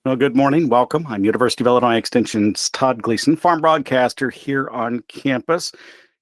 Well, good morning. Welcome. I'm University of Illinois Extension's Todd Gleason, farm broadcaster here on campus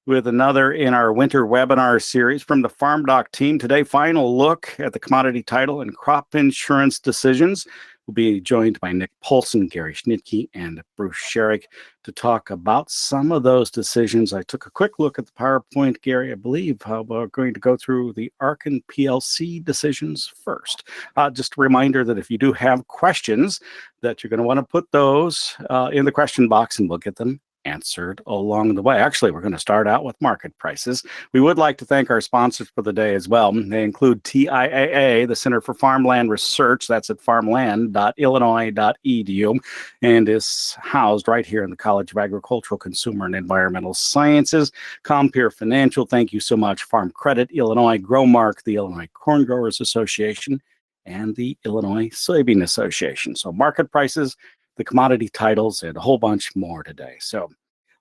with another in our winter webinar series from the FarmDoc team. Today, final look at the commodity title and crop insurance decisions. We'll be joined by Nick Polson, Gary Schnitke, and Bruce Sherrick to talk about some of those decisions. I took a quick look at the PowerPoint, Gary. I believe we're going to go through the Arkin PLC decisions first. Just a reminder that if you do have questions, that you're going to want to put those in the question box, and we'll get them answered along the way. Actually, we're going to start out with market prices. We would like to thank our sponsors for the day as well. They include TIAA, the Center for Farmland Research. That's at farmland.illinois.edu and is housed right here in the College of Agricultural, Consumer, and Environmental Sciences. Compeer Financial, thank you so much. Farm Credit, Illinois, Growmark, the Illinois Corn Growers Association, and the Illinois Soybean Association. So market prices, the commodity titles, and a whole bunch more today. So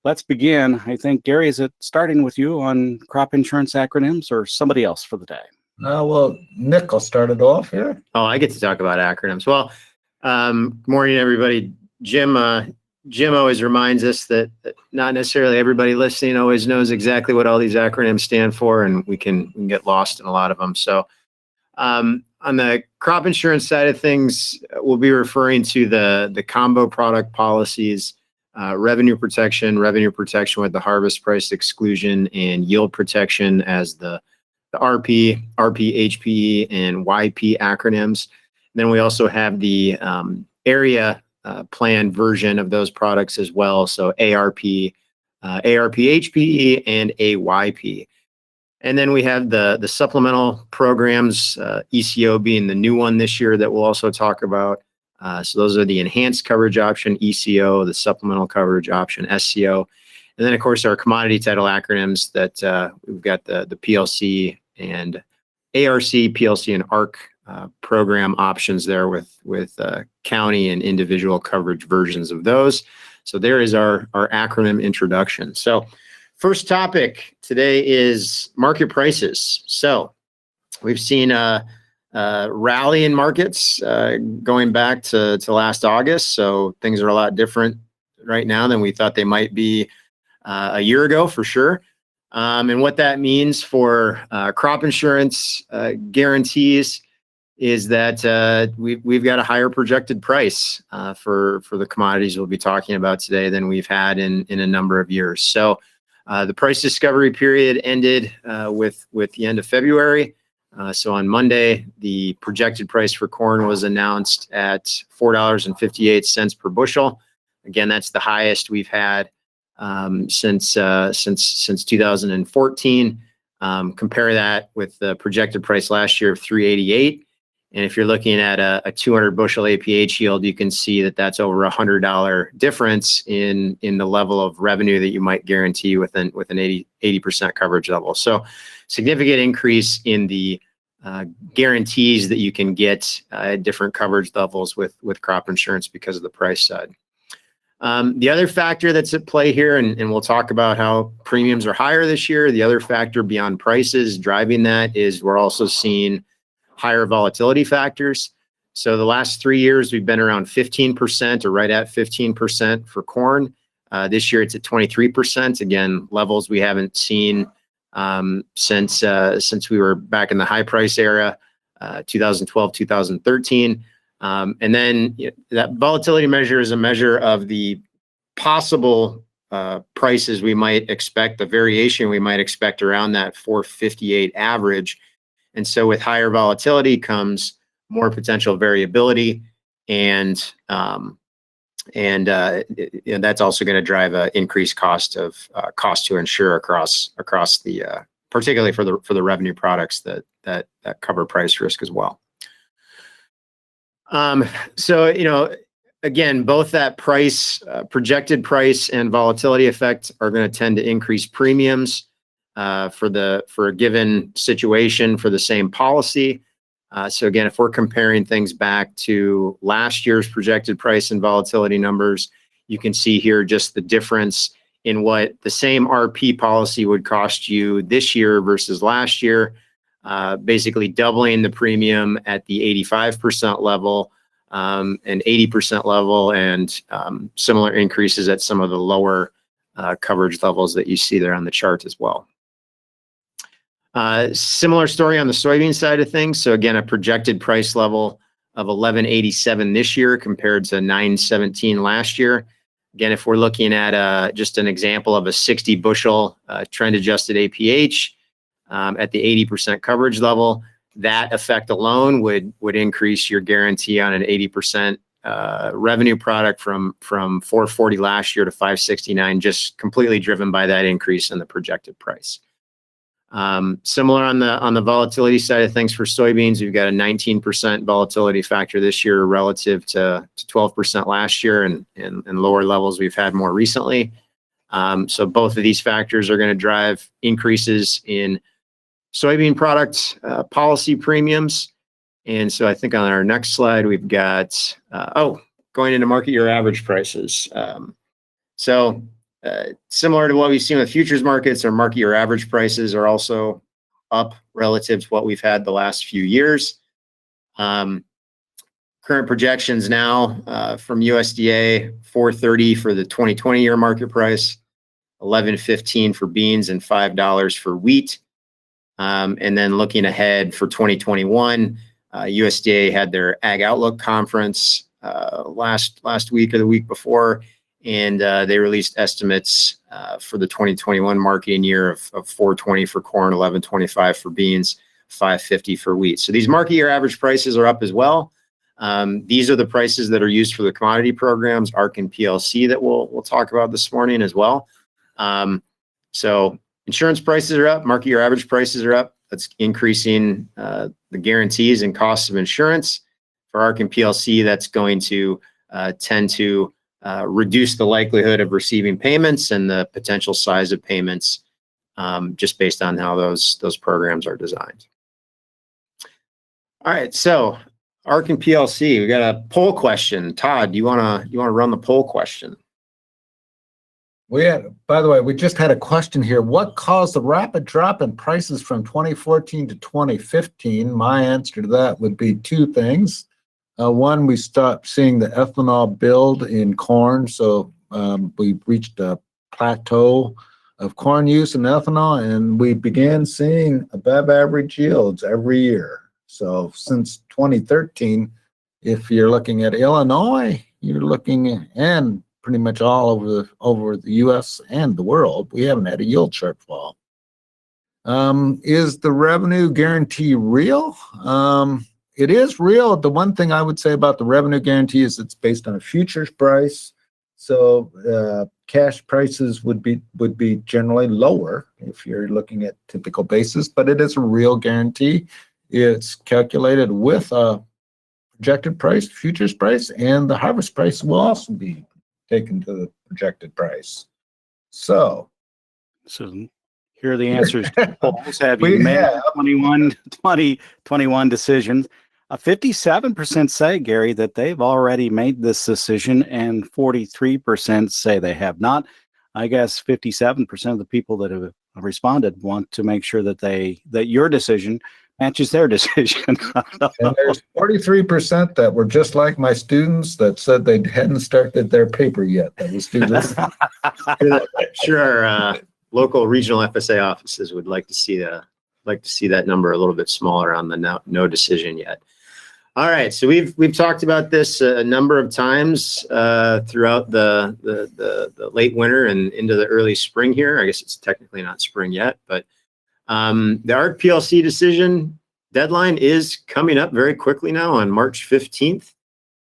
let's begin. I think, Gary, is it starting with you on crop insurance acronyms or somebody else for the day? Well, Nick, I'll start it off here. Oh, I get to talk about acronyms. Well, good morning, everybody. Jim always reminds us that not necessarily everybody listening always knows exactly what all these acronyms stand for, and we can get lost in a lot of them. So on the crop insurance side of things, we'll be referring to the combo product policies, revenue protection with the harvest price exclusion, and yield protection as the RP, HPE, and YP acronyms. And then we also have the area plan version of those products as well. So ARP, HPE, and AYP. And then we have the supplemental programs, ECO being the new one this year that we'll also talk about. So those are the enhanced coverage option, ECO, the supplemental coverage option, SCO. And then, of course, our commodity title acronyms that we've got the PLC and ARC, PLC, and ARC program options there with county and individual coverage versions of those. So there is our acronym introduction. So first topic today is market prices. So we've seen a rally in markets going back to last August. So things are a lot different right now than we thought they might be a year ago, for sure. And what that means for crop insurance guarantees is that we've got a higher projected price for the commodities we'll be talking about today than we've had in a number of years. So the price discovery period ended with the end of February. So on Monday, the projected price for corn was announced at $4.58 per bushel. Again, that's the highest we've had since 2014. Compare that with the projected price last year of $3.88. And if you're looking at a 200 bushel APH yield, you can see that that's over $100 difference in the level of revenue that you might guarantee with an 80% coverage level. So significant increase in the guarantees that you can get at different coverage levels with crop insurance because of the price side. The other factor that's at play here, and we'll talk about how premiums are higher this year. The other factor beyond prices driving that is we're also seeing higher volatility factors. So the last 3 years, we've been around 15% or right at 15% for corn. This year, it's at 23%. Again, levels we haven't seen since we were back in the high price era, 2012, 2013. And then that volatility measure is a measure of the possible prices we might expect, the variation we might expect around that 458 average. And so with higher volatility comes more potential variability, and that's also going to drive an increased cost to insure across the particularly for the revenue products that cover price risk as well. So again, both that projected price and volatility effect are going to tend to increase premiums for a given situation for the same policy. So again, if we're comparing things back to last year's projected price and volatility numbers, you can see here just the difference in what the same RP policy would cost you this year versus last year, basically doubling the premium at the 85% level, an 80% level, and similar increases at some of the lower coverage levels that you see there on the chart as well. Similar story on the soybean side of things. So again, a projected price level of 11.87 this year compared to 9.17 last year. Again, if we're looking at just an example of a 60 bushel trend adjusted APH at the 80% coverage level, that effect alone would increase your guarantee on an 80% revenue product from 440 last year to 569, just completely driven by that increase in the projected price. Similar on the volatility side of things for soybeans, we've got a 19% volatility factor this year relative to 12% last year, and lower levels we've had more recently. So both of these factors are going to drive increases in soybean product policy premiums. And so I think on our next slide, we've got, going into market year average prices. Similar to what we've seen with futures markets, our market year average prices are also up relative to what we've had the last few years. Current projections now from USDA, 430 for the 2020 year market price, 11.15 for beans, and $5 for wheat. And then looking ahead for 2021, USDA had their Ag Outlook conference last week or the week before, and they released estimates for the 2021 marketing year of 420 for corn, 1125 for beans, 550 for wheat. So these market year average prices are up as well. These are the prices that are used for the commodity programs, ARC and PLC, that we'll talk about this morning as well. So insurance prices are up, market year average prices are up. That's increasing the guarantees and costs of insurance. For ARC and PLC, that's going to tend to reduce the likelihood of receiving payments and the potential size of payments, just based on how those programs are designed. All right, so ARC and PLC, we got a poll question. Todd, you wanna run the poll question? By the way, we just had a question here. What caused the rapid drop in prices from 2014 to 2015? My answer to that would be two things. One, we stopped seeing the ethanol build in corn, so we reached a plateau of corn use in ethanol, and we began seeing above average yields every year. So since 2013, if you're looking at Illinois, you're looking, and pretty much all over the U.S. and the world, we haven't had a yield shortfall. Is the revenue guarantee real? It is real. The one thing I would say about the revenue guarantee is it's based on a futures price. So cash prices would be generally lower if you're looking at typical basis, but it is a real guarantee. It's calculated with a projected price, futures price, and the harvest price will also be taken to the projected price. So here are the answers to the polls. Have you made 21 decisions? 57% say, Gary, that they've already made this decision, and 43% say they have not. I guess 57% of the people that have responded want to make sure that your decision matches their decision. And there's 43% that were just like my students that said they hadn't started their paper yet. That was students. Sure, local regional FSA offices would like to see that number a little bit smaller on the no decision yet. All right, so we've talked about this a number of times throughout the late winter and into the early spring here. I guess it's technically not spring yet, but the ARC PLC decision deadline is coming up very quickly now on March 15th.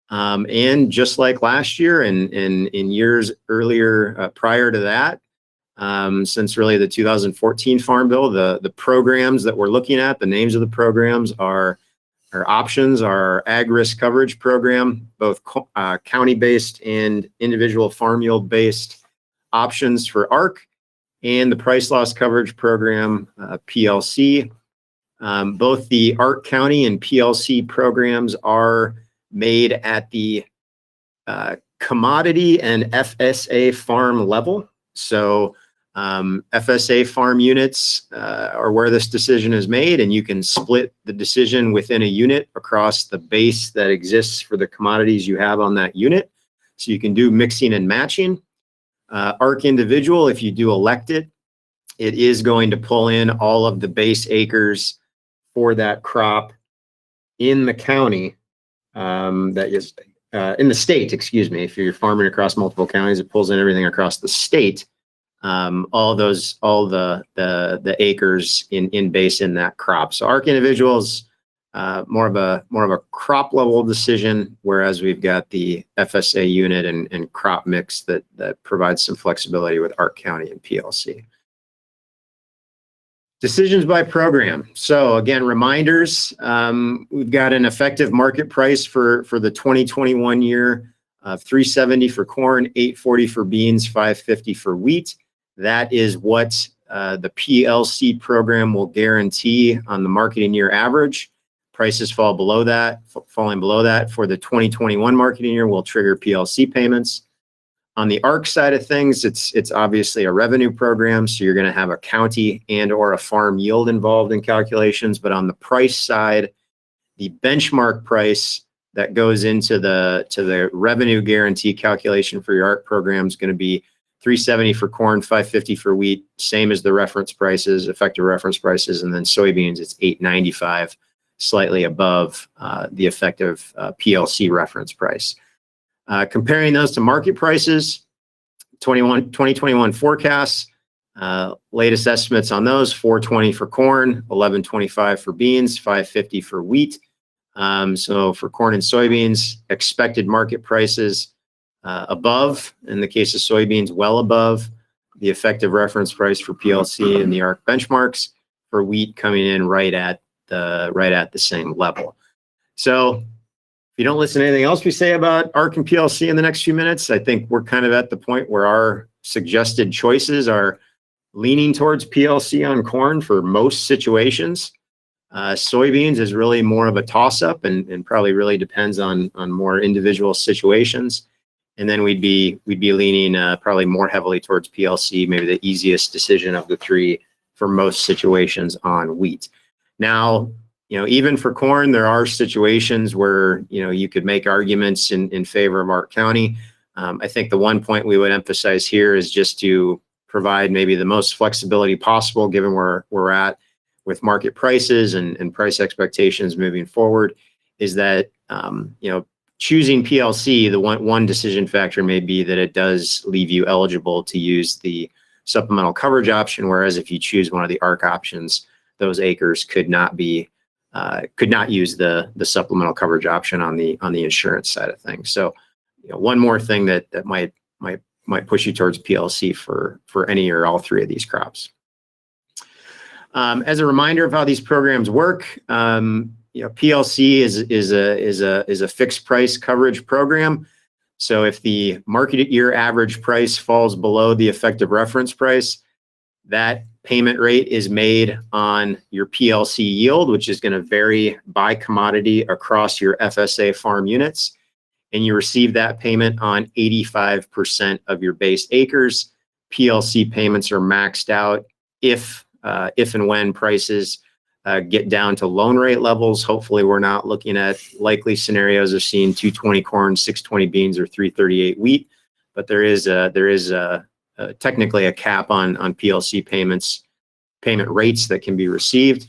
And just like last year and in years earlier prior to that, since really the 2014 Farm Bill, the programs that we're looking at, the names of the programs are options, our ag risk coverage program, both county-based and individual farm yield-based options for ARC, and the price loss coverage program, PLC. Both the ARC County and PLC programs are made at the commodity and FSA farm level. So FSA farm units are where this decision is made, and you can split the decision within a unit across the base that exists for the commodities you have on that unit. So you can do mixing and matching. ARC individual, if you do elect it, it is going to pull in all of the base acres for that crop in the county that is in the state, excuse me. If you're farming across multiple counties, it pulls in everything across the state. All the acres in base in that crop. So ARC individuals, more of a crop level decision, whereas we've got the FSA unit and crop mix that provides some flexibility with ARC County and PLC. Decisions by program. So again, reminders, we've got an effective market price for the 2021 year of $3.70 for corn, $8.40 for beans, $5.50 for wheat. That is what the PLC program will guarantee on the marketing year average. Prices falling below that for the 2021 marketing year will trigger PLC payments. On the ARC side of things, it's obviously a revenue program, so you're going to have a county and or a farm yield involved in calculations. But on the price side, the benchmark price that goes into the revenue guarantee calculation for your ARC program is going to be $3.70 for corn, $5.50 for wheat, same as the reference prices, effective reference prices, and then soybeans, it's $8.95, slightly above the effective PLC reference price. Comparing those to market prices, 2021 forecasts, latest estimates on those, $4.20 for corn, $11.25 for beans, $5.50 for wheat. So for corn and soybeans, expected market prices above, in the case of soybeans, well above the effective reference price for PLC and the ARC benchmarks. For wheat, coming in right at the same level. So if you don't listen to anything else we say about ARC and PLC in the next few minutes, I think we're kind of at the point where our suggested choices are leaning towards PLC on corn for most situations. Soybeans is really more of a toss-up and probably really depends on more individual situations. And then we'd be leaning probably more heavily towards PLC, maybe the easiest decision of the three for most situations on wheat. Now, even for corn, there are situations where, you could make arguments in favor of ARC County. I think the one point we would emphasize here is just to provide maybe the most flexibility possible, given where we're at with market prices and price expectations moving forward, is that, choosing PLC, the one decision factor may be that it does leave you eligible to use the supplemental coverage option, whereas if you choose one of the ARC options, those acres could not use the supplemental coverage option on the insurance side of things. So, one more thing that might push you towards PLC for any or all three of these crops. As a reminder of how these programs work, PLC is a fixed price coverage program. So if the market year average price falls below the effective reference price, that payment rate is made on your PLC yield, which is going to vary by commodity across your FSA farm units. And you receive that payment on 85% of your base acres. PLC payments are maxed out if and when prices get down to loan rate levels. Hopefully we're not looking at likely scenarios of seeing 220 corn, 620 beans, or 338 wheat, but there is technically a cap on PLC payment rates that can be received.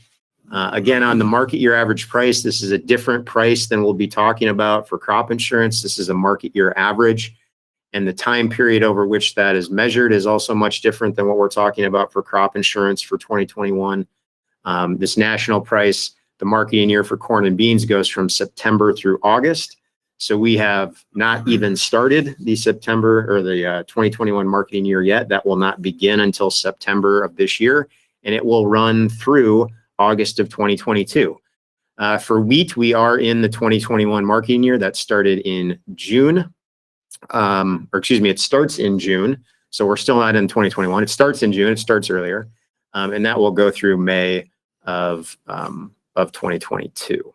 Again, on the market year average price, this is a different price than we'll be talking about for crop insurance. This is a market year average, and the time period over which that is measured is also much different than what we're talking about for crop insurance for 2021. This national price, the marketing year for corn and beans, goes from September through August. So we have not even started the September or the 2021 marketing year yet. That will not begin until September of this year, and it will run through August of 2022. For wheat, we are in the 2021 marketing year that started in June. It starts in June. So we're still not in 2021. It starts in June. It starts earlier. And that will go through May of 2022.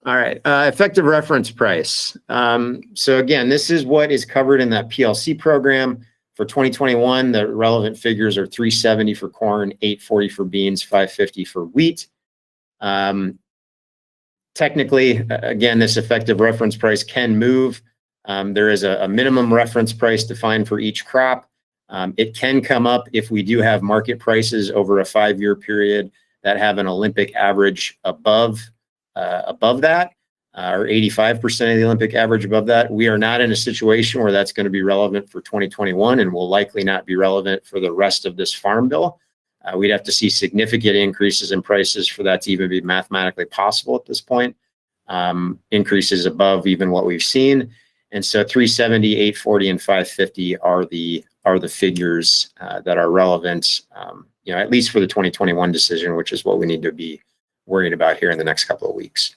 All right, effective reference price. So again, this is what is covered in that PLC program For 2021, the relevant figures are 370 for corn, 840 for beans, 550 for wheat. Technically, again, this effective reference price can move. There is a minimum reference price defined for each crop. It can come up if we do have market prices over a 5-year period that have an Olympic average above that, or 85% of the Olympic average above that. We are not in a situation where that's going to be relevant for 2021 and will likely not be relevant for the rest of this farm bill. We'd have to see significant increases in prices for that to even be mathematically possible at this point. Increases above even what we've seen. And so 370, 840, and 550 are the figures that are relevant, at least for the 2021 decision, which is what we need to be worried about here in the next couple of weeks.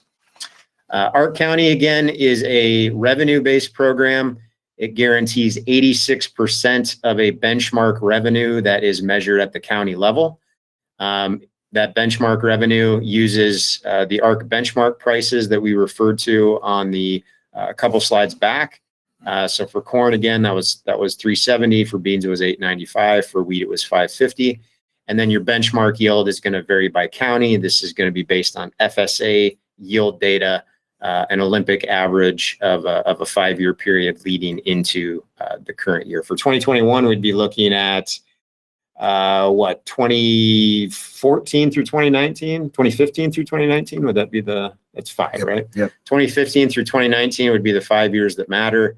Ark County, again, is a revenue-based program. It guarantees 86% of a benchmark revenue that is measured at the county level. That benchmark revenue uses the Ark benchmark prices that we referred to on the couple slides back. So for corn, again, that was 370. For beans, it was 895. For wheat, it was 550. And then your benchmark yield is going to vary by county. This is going to be based on FSA yield data, an Olympic average of a 5-year period leading into the current year. For 2021, we'd be looking at 2014 through 2019, 2015 through 2019. Would that be that's 5, Yep, right? Yep. 2015 through 2019 would be the 5 years that matter.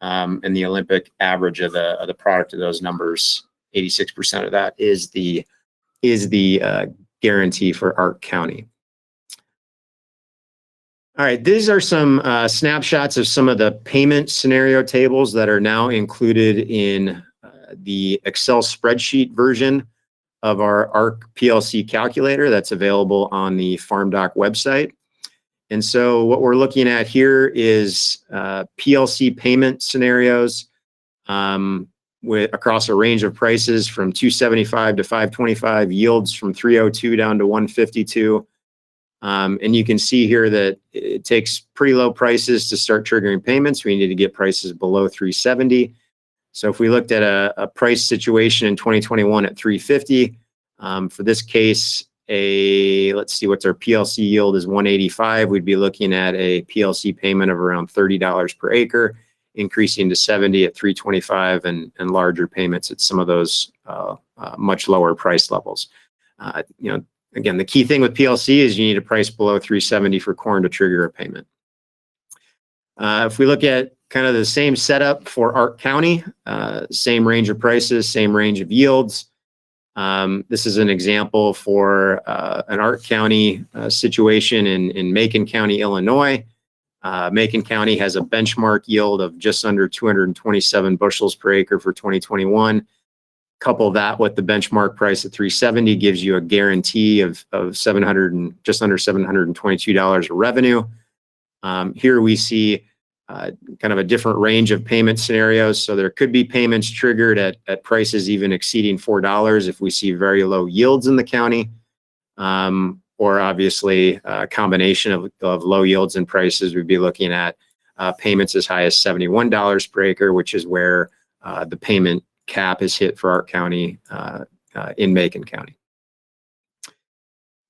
And the Olympic average of the product of those numbers, 86% of that is the guarantee for Ark County. All right, these are some snapshots of some of the payment scenario tables that are now included in the Excel spreadsheet version of our Ark PLC calculator that's available on the farmdoc website. And so what we're looking at here is PLC payment scenarios across a range of prices from 275 to 525, yields from 302 down to 152. And you can see here that it takes pretty low prices to start triggering payments. We need to get prices below 370. So if we looked at a price situation in 2021 at 350, for this case, let's see, what's our PLC yield is 185. We'd be looking at a PLC payment of around $30 per acre, increasing to 70 at 325, and larger payments at some of those much lower price levels. Again, the key thing with PLC is you need a price below 370 for corn to trigger a payment. If we look at kind of the same setup for Ark County, same range of prices, same range of yields. This is an example for an Ark County situation in Macon County, Illinois. Macon County has a benchmark yield of just under 227 bushels per acre for 2021. Couple that with the benchmark price at 370 gives you a guarantee of just under $722 of revenue. Here we see kind of a different range of payment scenarios. So there could be payments triggered at prices even exceeding $4 if we see very low yields in the county, or obviously a combination of low yields and prices. We'd be looking at payments as high as $71 per acre, which is where the payment cap is hit for Ark County in Macon County.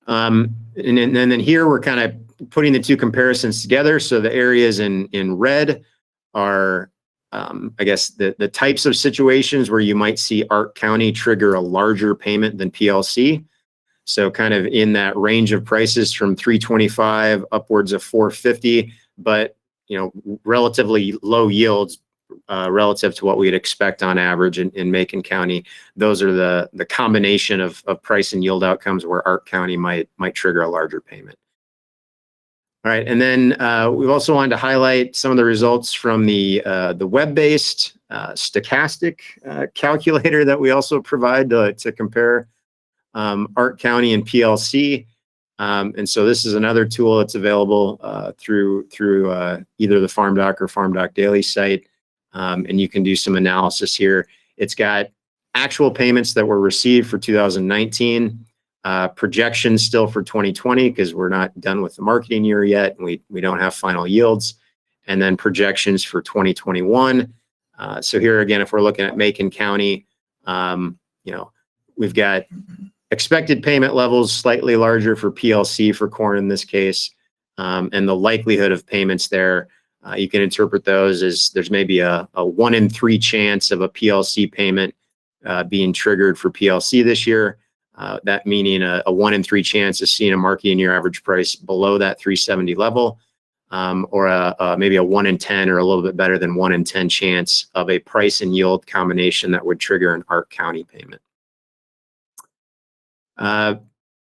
And then here we're kind of putting the two comparisons together. So the areas in red are, I guess, the types of situations where you might see Ark County trigger a larger payment than PLC. So kind of in that range of prices from 325 upwards of 450, but relatively low yields relative to what we'd expect on average in Macon County. Those are the combination of price and yield outcomes where Ark County might trigger a larger payment. All right, and then we've also wanted to highlight some of the results from the web-based stochastic calculator that we also provide to compare Ark County and PLC. And so this is another tool that's available through either the FarmDoc or FarmDoc Daily site. And you can do some analysis here. It's got actual payments that were received for 2019, projections still for 2020 because we're not done with the marketing year yet, and we don't have final yields, and then projections for 2021. So here again, if we're looking at Macon County, we've got expected payment levels slightly larger for PLC for corn in this case, and the likelihood of payments there, you can interpret those as there's maybe a 1 in 3 chance of a PLC payment being triggered for PLC this year. That meaning a 1 in 3 chance of seeing a marketing year average price below that 370 level, or maybe a 1 in 10 or a little bit better than 1 in 10 chance of a price and yield combination that would trigger an Ark County payment.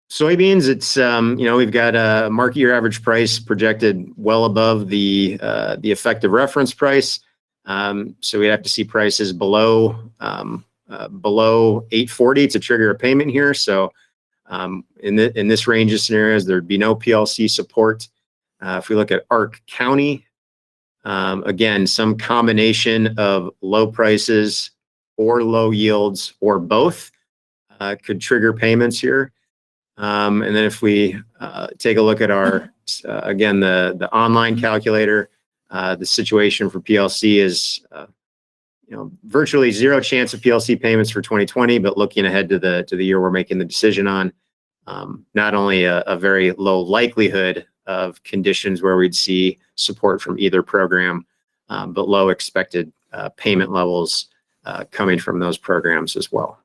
Soybeans, it's, we've got a market year average price projected well above the effective reference price. So we have to see prices below 840 to trigger a payment here. So in this range of scenarios, there'd be no PLC support. If we look at Ark County, again, some combination of low prices or low yields or both could trigger payments here. And then if we take a look at our, again, the online calculator, the situation for PLC is, virtually 0 chance of PLC payments for 2020, but looking ahead to the year we're making the decision on, not only a very low likelihood of conditions where we'd see support from either program, but low expected payment levels coming from those programs as well.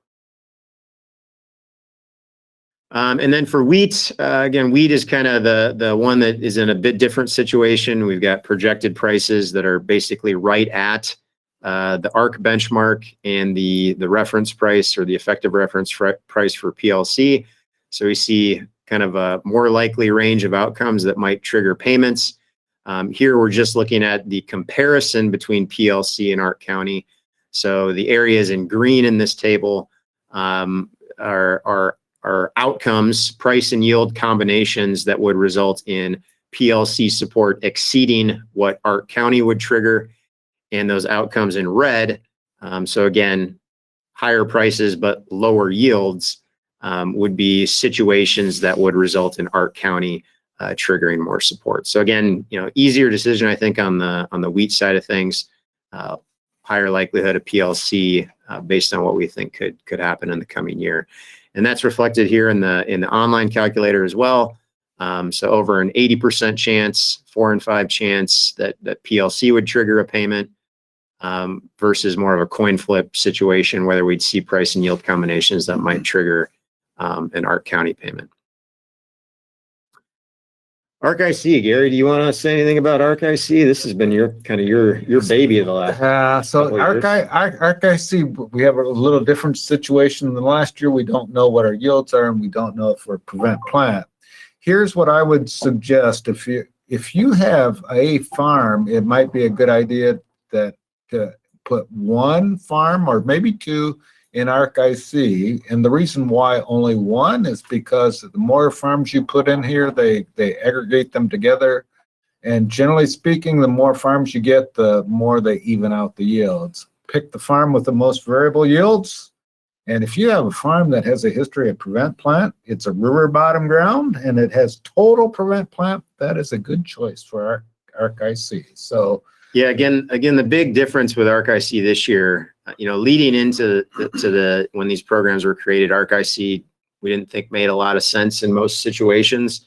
And then for wheat, again, wheat is kind of the one that is in a bit different situation. We've got projected prices that are basically right at the ARC benchmark and the reference price or the effective reference price for PLC. So we see kind of a more likely range of outcomes that might trigger payments. Here we're just looking at the comparison between PLC and ARC County. So the areas in green in this table are outcomes, price and yield combinations that would result in PLC support exceeding what Ark County would trigger, and those outcomes in red. So again, higher prices but lower yields would be situations that would result in Ark County triggering more support. So again, easier decision, I think, on the wheat side of things, higher likelihood of PLC based on what we think could happen in the coming year. And that's reflected here in the online calculator as well. So over an 80% chance, 4 in 5 chance that PLC would trigger a payment, versus more of a coin flip situation, whether we'd see price and yield combinations that might trigger an Ark County payment. Arc IC, Gary, do you want to say anything about Arc IC? This has been your baby of the last. So Arc IC, we have a little different situation than last year. We don't know what our yields are, and we don't know if we're prevent plant. Here's what I would suggest: if you have a farm, it might be a good idea to put 1 farm or maybe 2 in Arc IC. And the reason why only 1 is because the more farms you put in here, they aggregate them together. And generally speaking, the more farms you get, the more they even out the yields. Pick the farm with the most variable yields. And if you have a farm that has a history of prevent plant, it's a river bottom ground, and it has total prevent plant, that is a good choice for Arc IC. So yeah, again, the big difference with Arc IC this year, leading into when these programs were created, Arc IC, we didn't think made a lot of sense in most situations.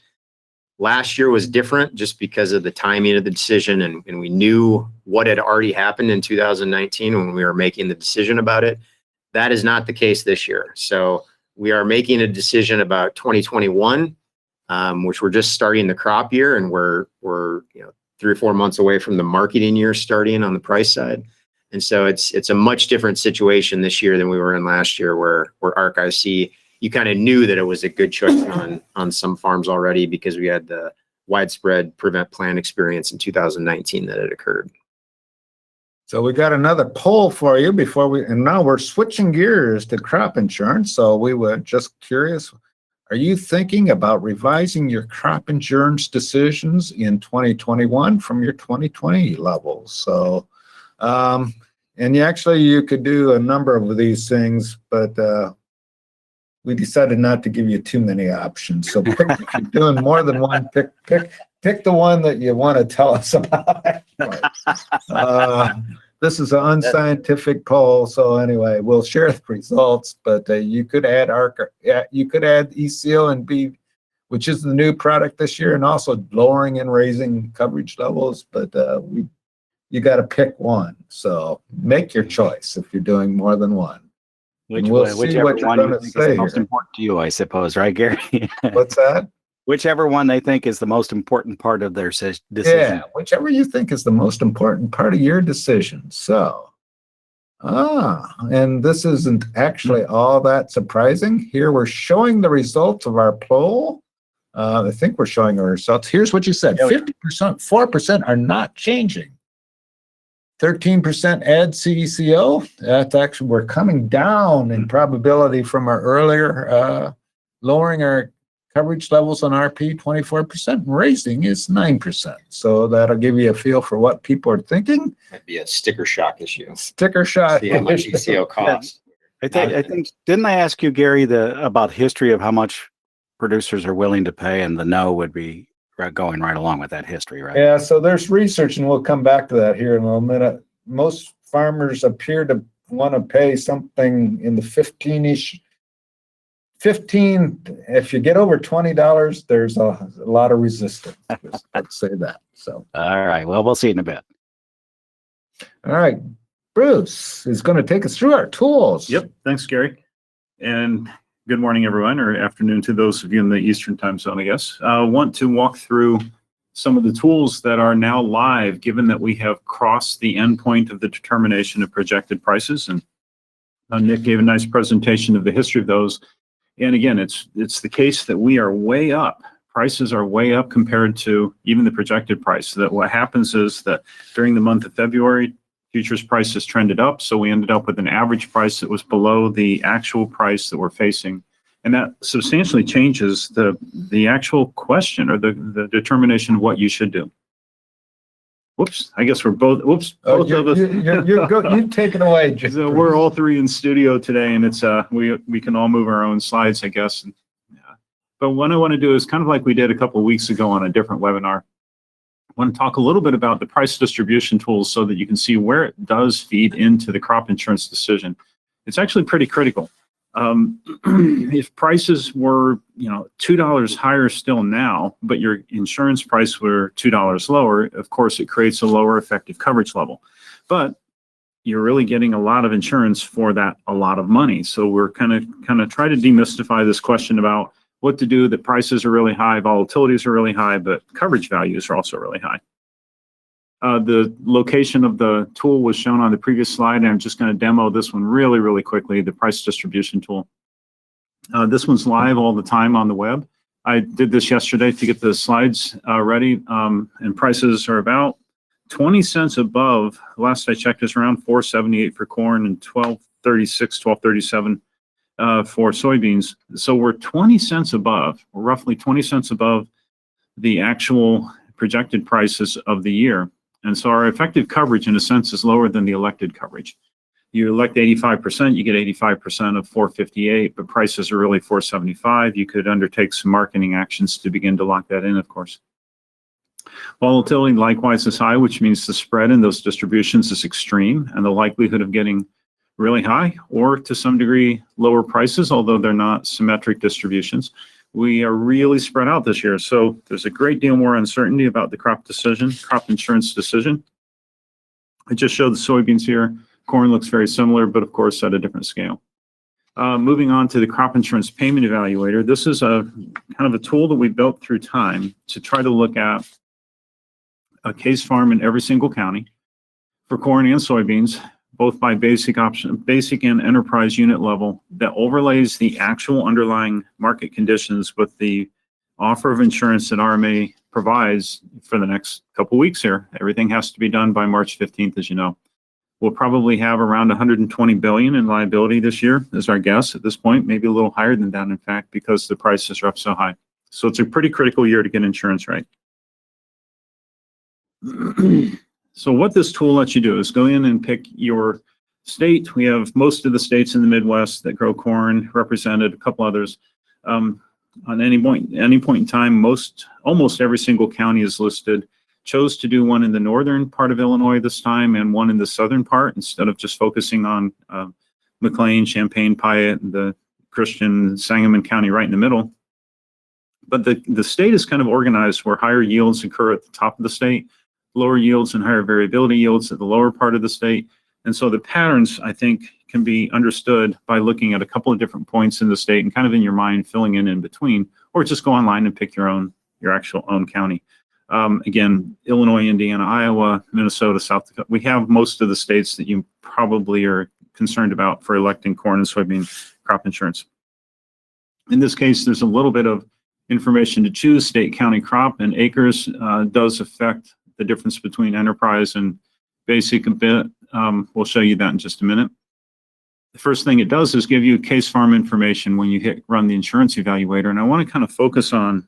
Last year was different just because of the timing of the decision, and we knew what had already happened in 2019 when we were making the decision about it. That is not the case this year. So we are making a decision about 2021, which we're just starting the crop year, and we're 3 or 4 months away from the marketing year starting on the price side. And so it's a much different situation this year than we were in last year, where Arc IC, you kind of knew that it was a good choice on some farms already because we had the widespread prevent plant experience in 2019 that had occurred. So we got another poll for you and now we're switching gears to crop insurance. So we were just curious, are you thinking about revising your crop insurance decisions in 2021 from your 2020 levels? So, and you could do a number of these things, but we decided not to give you too many options. So if you're doing more than one, pick the one that you want to tell us about. This is an unscientific poll, so anyway, we'll share the results. But you could add you could add ECO and B, which is the new product this year, and also lowering and raising coverage levels. But you got to pick one. So make your choice if you're doing more than one. Whichever one you think is the most important to you, I suppose, right, Gary? What's that? Whichever one they think is the most important part of their decision. Yeah, whichever you think is the most important part of your decision. So, and this isn't actually all that surprising. Here we're showing the results of our poll. I think we're showing our results. Here's what you said. 50%, 4% are not changing. 13% add CECO. That's actually, we're coming down in probability from our earlier, lowering our coverage levels on RP 24%, raising is 9%. So that'll give you a feel for what people are thinking. That'd be a sticker shock issue. Sticker shock. See how much ECO costs. I think, didn't I ask you, Gary, about history of how much producers are willing to pay, and the no would be going right along with that history, right? Yeah, so there's research, and we'll come back to that here in a little minute. Most farmers appear to want to pay something in the 15-ish. 15, if you get over $20, there's a lot of resistance. Let's say that. So, all right. Well, we'll see in a bit. All right. Bruce is going to take us through our tools. Yep. Thanks, Gary. And good morning, everyone, or afternoon to those of you in the Eastern time zone, I guess. I want to walk through some of the tools that are now live, given that we have crossed the endpoint of the determination of projected prices. And Nick gave a nice presentation of the history of those. And again, it's the case that we are way up. Prices are way up compared to even the projected price. So that what happens is that during the month of February, futures prices trended up. So we ended up with an average price that was below the actual price that we're facing. And that substantially changes the actual question or the determination of what you should do. Whoops, I guess we're both, both of us. You take it away. So we're all three in studio today, and it's we can all move our own slides, I guess. And, but what I want to do is kind of like we did a couple of weeks ago on a different webinar. I want to talk a little bit about the price distribution tools so that you can see where it does feed into the crop insurance decision. It's actually pretty critical. If prices were, $2 higher still now, but your insurance price were $2 lower, of course, it creates a lower effective coverage level. But you're really getting a lot of insurance for that, a lot of money. So we're kind of try to demystify this question about what to do. That prices are really high, volatilities are really high, but coverage values are also really high. The location of the tool was shown on the previous slide, and I'm just going to demo this one really, really quickly, the price distribution tool. This one's live all the time on the web. I did this yesterday to get the slides ready, and prices are about 20 cents above. Last I checked is around $4.78 for corn and $12.36, $12.37 for soybeans. So we're 20 cents above, or roughly 20 cents above the actual projected prices of the year. And so our effective coverage, in a sense, is lower than the elected coverage. You elect 85%, you get 85% of 458, but prices are really 475. You could undertake some marketing actions to begin to lock that in, of course. Volatility likewise is high, which means the spread in those distributions is extreme, and the likelihood of getting really high or to some degree lower prices, although they're not symmetric distributions. We are really spread out this year. So there's a great deal more uncertainty about the crop insurance decision. I just showed the soybeans here. Corn looks very similar, but of course at a different scale. Moving on to the crop insurance payment evaluator. This is a kind of a tool that we built through time to try to look at a case farm in every single county for corn and soybeans, both by basic and enterprise unit level, that overlays the actual underlying market conditions with the offer of insurance that RMA provides for the next couple weeks here. Everything has to be done by March 15th, as you know. We'll probably have around 120 billion in liability this year, is our guess at this point, maybe a little higher than that, in fact, because the prices are up so high. So it's a pretty critical year to get insurance right. So what this tool lets you do is go in and pick your state. We have most of the states in the Midwest that grow corn represented, a couple others. On any point in time, almost every single county is listed. chose to do one in the northern part of Illinois this time and one in the southern part instead of just focusing on McLean, Champaign, Piatt, the Christian, Sangamon County right in the middle. But the state is kind of organized where higher yields occur at the top of the state, lower yields and higher variability yields at the lower part of the state. And so the patterns, I think, can be understood by looking at a couple of different points in the state and kind of in your mind filling in between, or just go online and pick your actual own county. Again, Illinois, Indiana, Iowa, Minnesota, South Dakota. We have most of the states that you probably are concerned about for electing corn and soybean crop insurance. In this case, there's a little bit of information to choose. State, county, crop, and acres does affect the difference between enterprise and basic a bit. We'll show you that in just a minute. The first thing it does is give you case farm information when you run the insurance evaluator. And I want to kind of focus on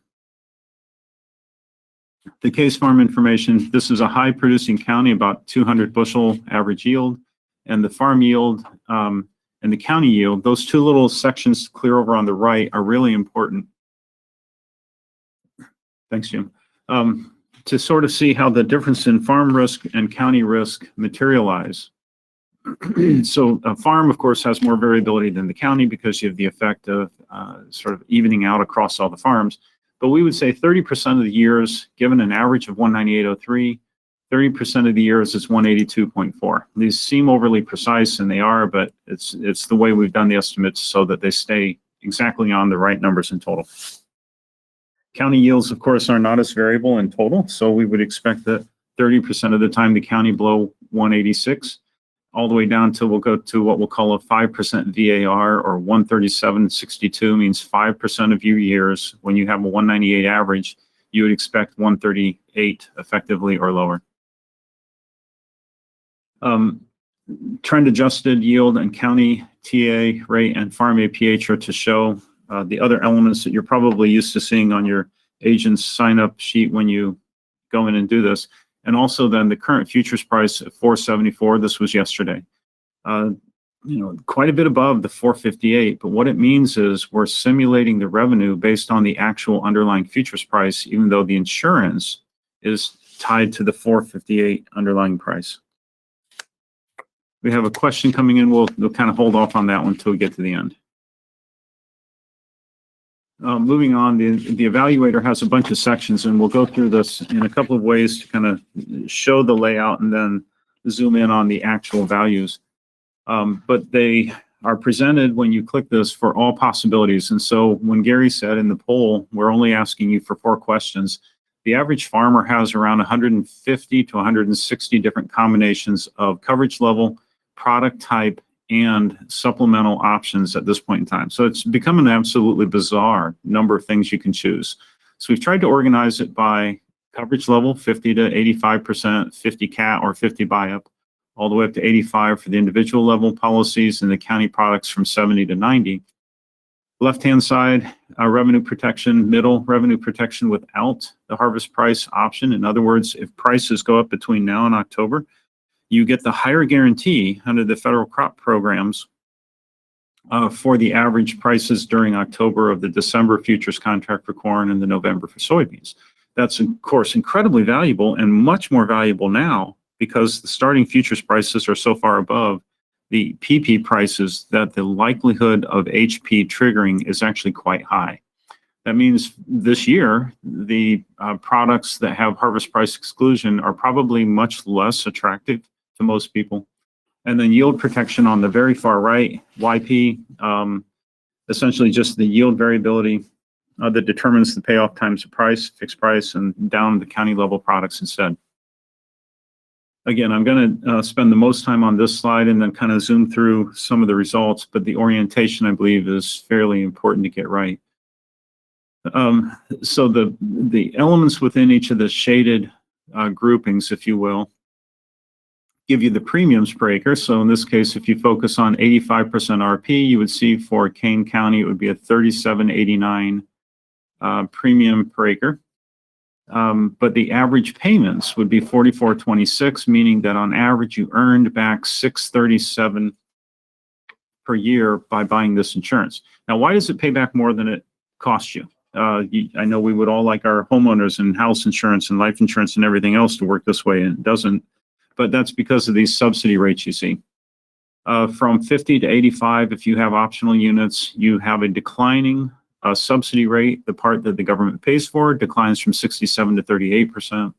the case farm information. This is a high producing county, about 200 bushel average yield, and the farm yield and the county yield. Those two little sections clear over on the right are really important. Thanks, Jim. To sort of see how the difference in farm risk and county risk materialize. So a farm, of course, has more variability than the county because you have the effect of sort of evening out across all the farms. But we would say 30% of the years, given an average of 198.03, 30% of the years is 182.4. These seem overly precise, and they are, but it's the way we've done the estimates so that they stay exactly on the right numbers in total. County yields, of course, are not as variable in total, so we would expect that 30% of the time the county below 186, all the way down to we'll go to what we'll call a 5% VAR, or 137.62 means 5% of your years when you have a 198 average, you would expect 138 effectively or lower. Trend adjusted yield and county TA rate and farm APH are to show the other elements that you're probably used to seeing on your agent's sign up sheet when you go in and do this. And also then the current futures price at 474, this was yesterday, quite a bit above the 458. But what it means is we're simulating the revenue based on the actual underlying futures price, even though the insurance is tied to the 458 underlying price. We have a question coming in. We'll kind of hold off on that one until we get to the end. Moving on, the evaluator has a bunch of sections, and we'll go through this in a couple of ways to kind of show the layout and then zoom in on the actual values. But they are presented when you click this for all possibilities. And so when Gary said in the poll, we're only asking you for 4 questions, the average farmer has around 150 to 160 different combinations of coverage level, product type, and supplemental options at this point in time. So it's become an absolutely bizarre number of things you can choose. So we've tried to organize it by coverage level, 50 to 85%, 50 cat or 50 buy-up, all the way up to 85 for the individual level policies, and the county products from 70 to 90. Left-hand side, revenue protection, middle revenue protection without the harvest price option. In other words, if prices go up between now and October, you get the higher guarantee under the federal crop programs for the average prices during October of the December futures contract for corn and the November for soybeans. That's, of course, incredibly valuable, and much more valuable now because the starting futures prices are so far above the PP prices that the likelihood of HP triggering is actually quite high. That means this year, the products that have harvest price exclusion are probably much less attractive to most people. And then yield protection on the very far right, YP, essentially just the yield variability that determines the payoff times the price, fixed price, and down the county level products instead. Again, I'm going to spend the most time on this slide and then kind of zoom through some of the results, but the orientation, I believe, is fairly important to get right. So the elements within each of the shaded groupings, if you will, give you the premiums per acre. So in this case, if you focus on 85% RP, you would see for Kane County, it would be a 37.89 premium per acre. But the average payments would be 44.26, meaning that on average you earned back $637 per year by buying this insurance. Now, why does it pay back more than it cost you? I know we would all like our homeowners and house insurance and life insurance and everything else to work this way, and it doesn't. But that's because of these subsidy rates you see. From 50 to 85, if you have optional units, you have a declining subsidy rate. The part that the government pays for declines from 67 to 38%.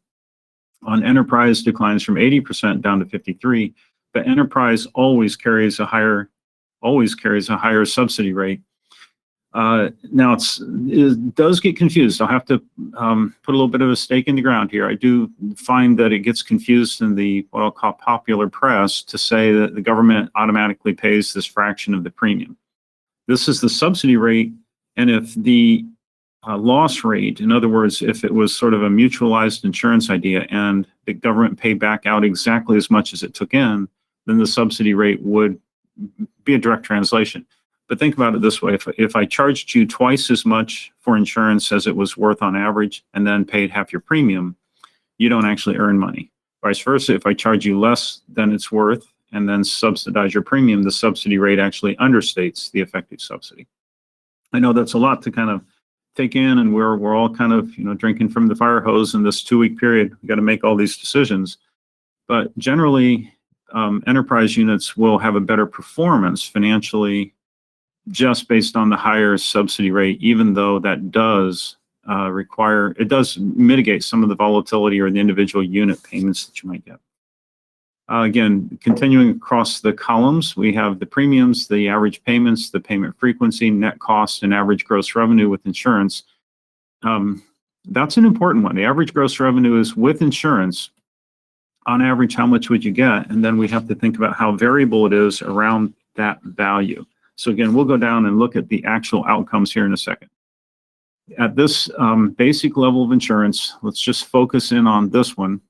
On enterprise, declines from 80% down to 53%. But enterprise always carries a higher subsidy rate. Now it does get confused. I'll have to put a little bit of a stake in the ground here. I do find that it gets confused in the what I'll call popular press to say that the government automatically pays this fraction of the premium. This is the subsidy rate, and if the loss rate, in other words, if it was sort of a mutualized insurance idea and the government paid back out exactly as much as it took in, then the subsidy rate would be a direct translation. But think about it this way. If I charged you twice as much for insurance as it was worth on average and then paid half your premium, you don't actually earn money. Vice versa, if I charge you less than it's worth and then subsidize your premium, the subsidy rate actually understates the effective subsidy. I know that's a lot to kind of take in, and we're all kind of drinking from the fire hose in this 2-week period. We got to make all these decisions. But generally, enterprise units will have a better performance financially just based on the higher subsidy rate, even though that does mitigate some of the volatility or the individual unit payments that you might get. Again, continuing across the columns, we have the premiums, the average payments, the payment frequency, net cost, and average gross revenue with insurance. That's an important one. The average gross revenue is with insurance. On average, how much would you get? And then we have to think about how variable it is around that value. So again, we'll go down and look at the actual outcomes here in a second. At this basic level of insurance, let's just focus in on this one.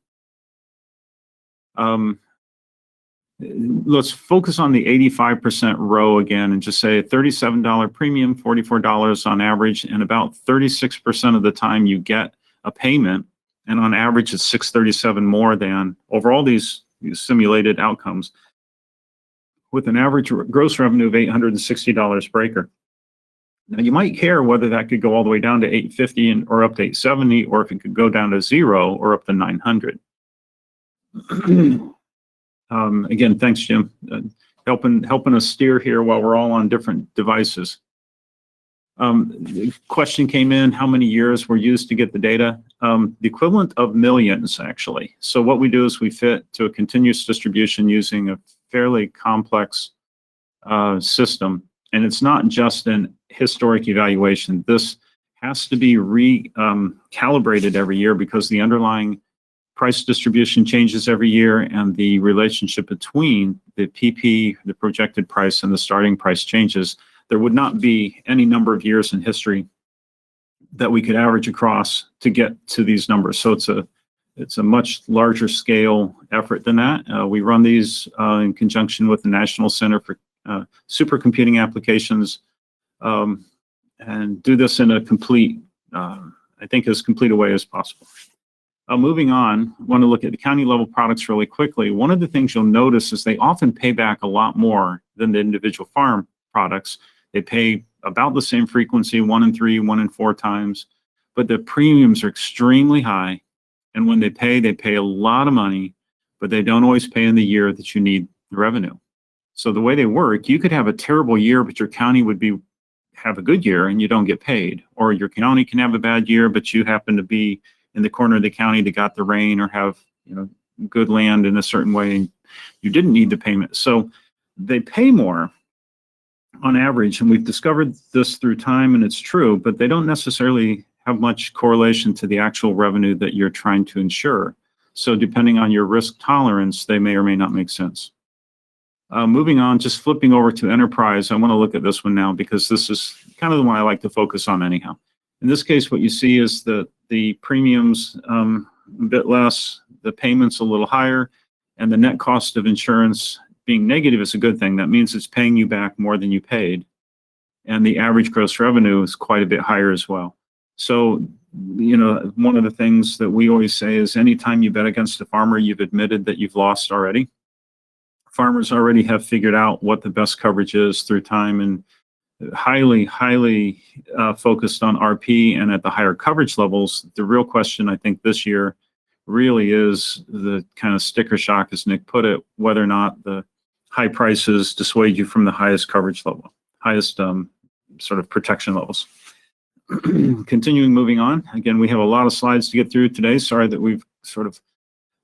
Let's focus on the 85% row again and just say $37 premium, $44 on average, and about 36% of the time you get a payment. And on average, it's $637 more than over all these simulated outcomes, with an average gross revenue of $860 per acre. Now, you might care whether that could go all the way down to $850 or up to $870, or if it could go down to 0 or up to $900. Again, thanks, Jim, helping us steer here while we're all on different devices. The question came in, how many years were used to get the data? The equivalent of millions, actually. So what we do is we fit to a continuous distribution using a fairly complex system. And it's not just an historic evaluation. This has to be recalibrated every year because the underlying price distribution changes every year, and the relationship between the PP, the projected price, and the starting price changes. There would not be any number of years in history that we could average across to get to these numbers. So it's a much larger scale effort than that. We run these in conjunction with the National Center for Supercomputing Applications, and do this in a complete, I think, as complete a way as possible. Moving on, I want to look at the county level products really quickly. One of the things you'll notice is they often pay back a lot more than the individual farm products. They pay about the same frequency, 1 in 3, 1 in 4 times, but the premiums are extremely high. And when they pay a lot of money, but they don't always pay in the year that you need the revenue. So the way they work, you could have a terrible year, but your county would have a good year and you don't get paid. Or your county can have a bad year, but you happen to be in the corner of the county that got the rain or have good land in a certain way, and you didn't need the payment. So they pay more on average, and we've discovered this through time, and it's true, but they don't necessarily have much correlation to the actual revenue that you're trying to insure. So depending on your risk tolerance, they may or may not make sense. Moving on, just flipping over to enterprise, I want to look at this one now because this is kind of the one I like to focus on anyhow. In this case, what you see is the premiums a bit less, the payments a little higher, and the net cost of insurance being negative is a good thing. That means it's paying you back more than you paid. And the average gross revenue is quite a bit higher as well. So, one of the things that we always say is anytime you bet against a farmer, you've admitted that you've lost already. Farmers already have figured out what the best coverage is through time, and highly focused on RP and at the higher coverage levels. The real question I think this year really is the kind of sticker shock, as Nick put it, whether or not the high prices dissuade you from the highest coverage level, highest sort of protection levels. Continuing, moving on. Again, we have a lot of slides to get through today. Sorry that we've sort of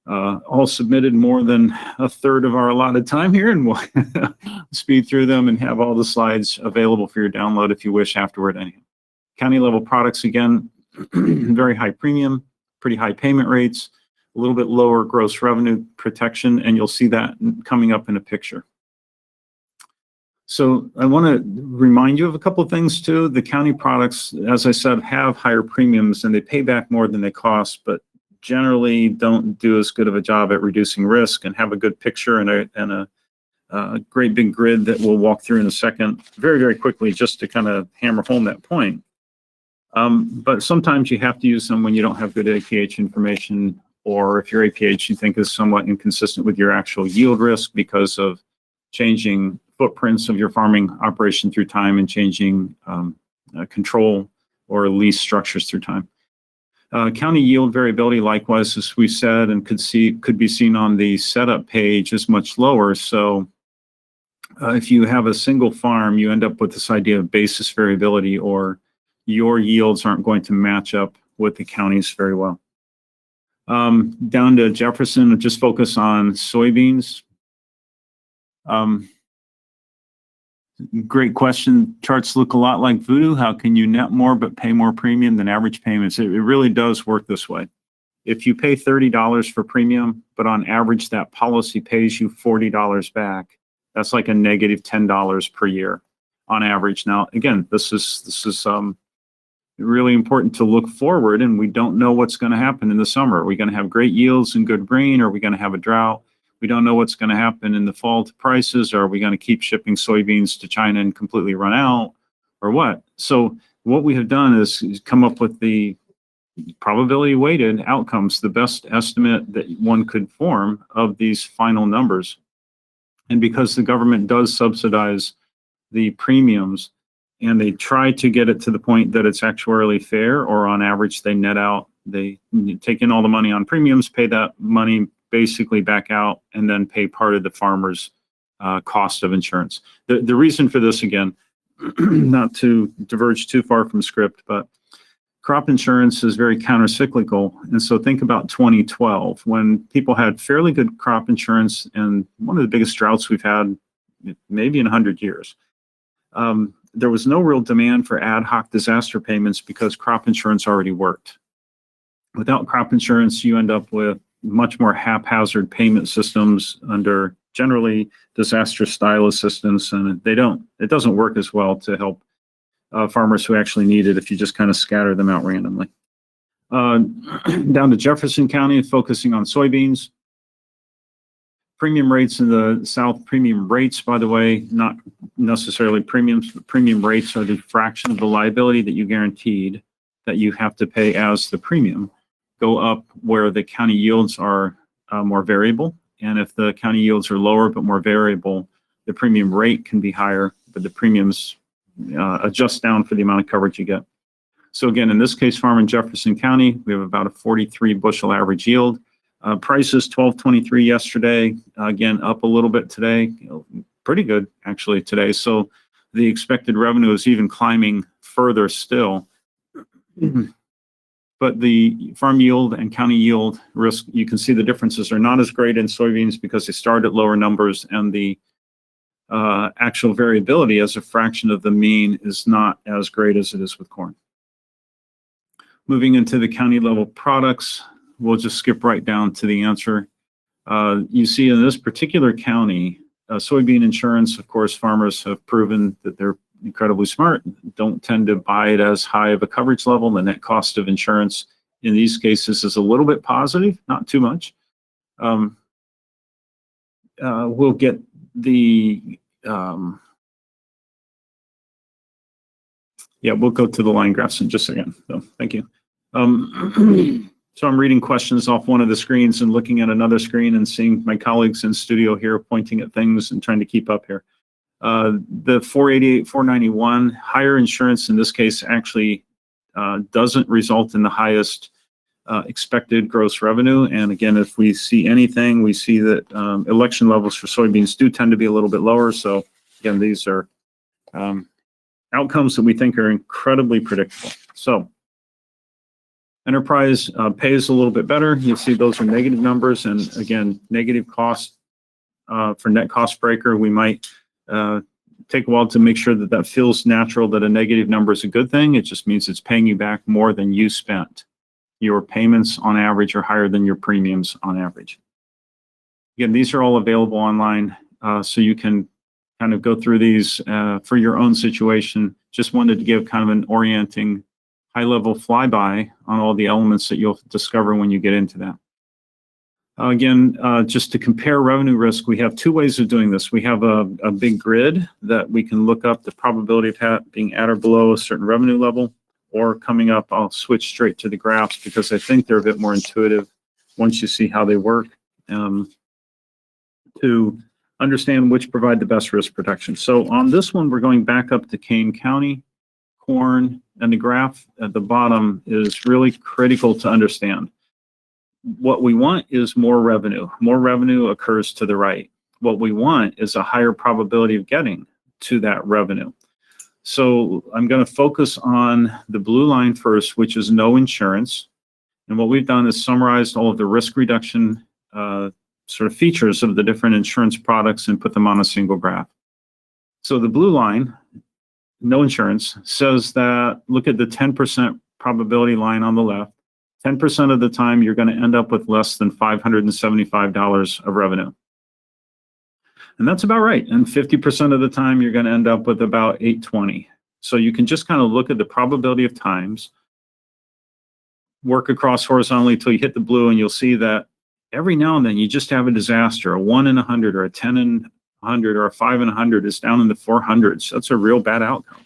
all submitted more than a third of our allotted time here, and we'll speed through them and have all the slides available for your download if you wish afterward. Anyhow, county level products, again, very high premium, pretty high payment rates, a little bit lower gross revenue protection, and you'll see that coming up in a picture. So I want to remind you of a couple of things too. The county products, as I said, have higher premiums and they pay back more than they cost, but generally don't do as good of a job at reducing risk and have a good picture and a great big grid that we'll walk through in a second, very quickly, just to kind of hammer home that point. But sometimes you have to use them when you don't have good APH information, or if your APH you think is somewhat inconsistent with your actual yield risk because of changing footprints of your farming operation through time and changing control or lease structures through time. County yield variability, likewise, as we said, and could be seen on the setup page, is much lower. So if you have a single farm, you end up with this idea of basis variability, or your yields aren't going to match up with the counties very well. Down to Jefferson, just focus on soybeans. Great question. Charts look a lot like Voodoo. How can you net more but pay more premium than average payments? It really does work this way. If you pay $30 for premium, but on average that policy pays you $40 back, that's like a negative $10 per year on average. Now, again, this is really important to look forward, and we don't know what's going to happen in the summer. Are we going to have great yields and good grain? Or are we going to have a drought? We don't know what's going to happen in the fall to prices. Are we going to keep shipping soybeans to China and completely run out, or what? So what we have done is come up with the probability weighted outcomes, the best estimate that one could form of these final numbers. And because the government does subsidize the premiums, and they try to get it to the point that it's actuarially fair, or on average they net out, they take in all the money on premiums, pay that money basically back out, and then pay part of the farmer's cost of insurance. The reason for this, again, not to diverge too far from script, but crop insurance is very countercyclical. And so think about 2012, when people had fairly good crop insurance and one of the biggest droughts we've had maybe in 100 years. There was no real demand for ad hoc disaster payments because crop insurance already worked. Without crop insurance, you end up with much more haphazard payment systems under generally disaster style assistance, and it doesn't work as well to help farmers who actually need it if you just kind of scatter them out randomly. Down to Jefferson County, focusing on soybeans. Premium rates in the South, premium rates, by the way, not necessarily premiums, but premium rates are the fraction of the liability that you guaranteed that you have to pay as the premium, go up where the county yields are more variable. And if the county yields are lower but more variable, the premium rate can be higher, but the premiums adjust down for the amount of coverage you get. So again, in this case, farm in Jefferson County, we have about a 43 bushel average yield. Prices $12.23 yesterday, again, up a little bit today, pretty good actually today. So the expected revenue is even climbing further still. But the farm yield and county yield risk, you can see the differences are not as great in soybeans because they start at lower numbers, and the actual variability as a fraction of the mean is not as great as it is with corn. Moving into the county level products, we'll just skip right down to the answer. You see in this particular county, soybean insurance, of course, farmers have proven that they're incredibly smart, don't tend to buy it as high of a coverage level. The net cost of insurance in these cases is a little bit positive, not too much. We'll get the, we'll go to the line graphs in just a second. So thank you. So I'm reading questions off one of the screens and looking at another screen and seeing my colleagues in studio here pointing at things and trying to keep up here. The 488, 491, higher insurance in this case actually doesn't result in the highest expected gross revenue. And again, if we see anything, we see that election levels for soybeans do tend to be a little bit lower. So again, these are outcomes that we think are incredibly predictable. So enterprise pays a little bit better. You'll see those are negative numbers. And again, negative cost for net cost per acre, we might take a while to make sure that that feels natural, that a negative number is a good thing. It just means it's paying you back more than you spent. Your payments on average are higher than your premiums on average. Again, these are all available online, so you can kind of go through these for your own situation. Just wanted to give kind of an orienting, high-level flyby on all the elements that you'll discover when you get into that. Again, just to compare revenue risk, we have two ways of doing this. We have a big grid that we can look up the probability of being at or below a certain revenue level, or coming up, I'll switch straight to the graphs because I think they're a bit more intuitive once you see how they work to understand which provide the best risk protection. So on this one, we're going back up to Kane County, corn, and the graph at the bottom is really critical to understand. What we want is more revenue. More revenue occurs to the right. What we want is a higher probability of getting to that revenue. So I'm going to focus on the blue line first, which is no insurance. And what we've done is summarized all of the risk reduction sort of features of the different insurance products and put them on a single graph. So the blue line, no insurance, says that look at the 10% probability line on the left. 10% of the time, you're going to end up with less than $575 of revenue. And that's about right. And 50% of the time, you're going to end up with about $820. So you can just kind of look at the probability of times, work across horizontally till you hit the blue, and you'll see that every now and then you just have a disaster. A 1 in 100 or a 10 in 100 or a 5 in 100 is down in the 400s. That's a real bad outcome.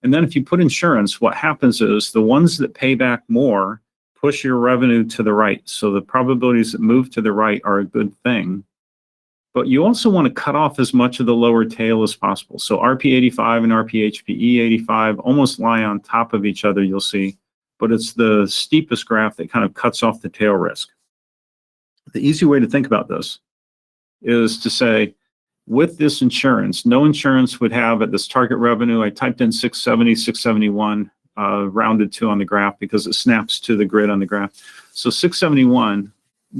And then if you put insurance, what happens is the ones that pay back more push your revenue to the right. So the probabilities that move to the right are a good thing. But you also want to cut off as much of the lower tail as possible. So RP85 and RPHPE85 almost lie on top of each other, you'll see. But it's the steepest graph that kind of cuts off the tail risk. The easy way to think about this is to say, with this insurance, no insurance would have at this target revenue, I typed in 670, 671, rounded to on the graph because it snaps to the grid on the graph. So 671,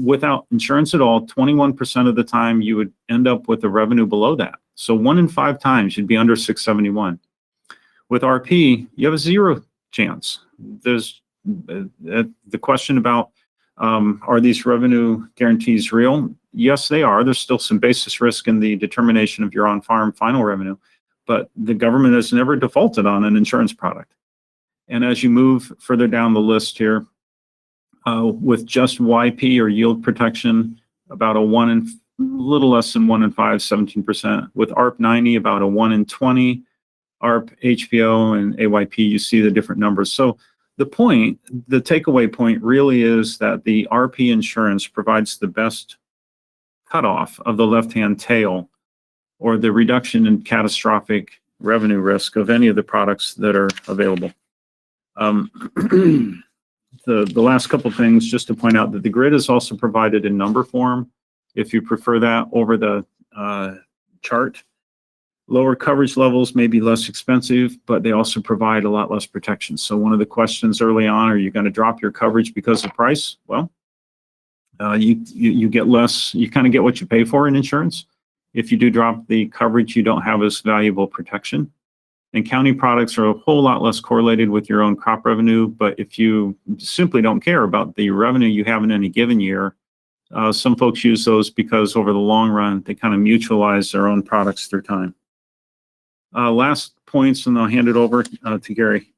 without insurance at all, 21% of the time you would end up with a revenue below that. So 1 in 5 times you'd be under 671. With RP, you have a 0 chance. There's the question about are these revenue guarantees real? Yes, they are. There's still some basis risk in the determination of your on-farm final revenue, but the government has never defaulted on an insurance product. And as you move further down the list here, with just YP or yield protection, about a little less than 1 in 5, 17%. With ARP 90, about a 1 in 20. ARP, HPO, and AYP, you see the different numbers. So the takeaway point really is that the RP insurance provides the best cutoff of the left-hand tail, or the reduction in catastrophic revenue risk of any of the products that are available. The last couple things, just to point out that the grid is also provided in number form, if you prefer that over the chart. Lower coverage levels may be less expensive, but they also provide a lot less protection. So one of the questions early on, are you going to drop your coverage because of price? Well, you get less, you kind of get what you pay for in insurance. If you do drop the coverage, you don't have as valuable protection. And county products are a whole lot less correlated with your own crop revenue. But if you simply don't care about the revenue you have in any given year, some folks use those because over the long run, they kind of mutualize their own products through time. Last points, and I'll hand it over to Gary.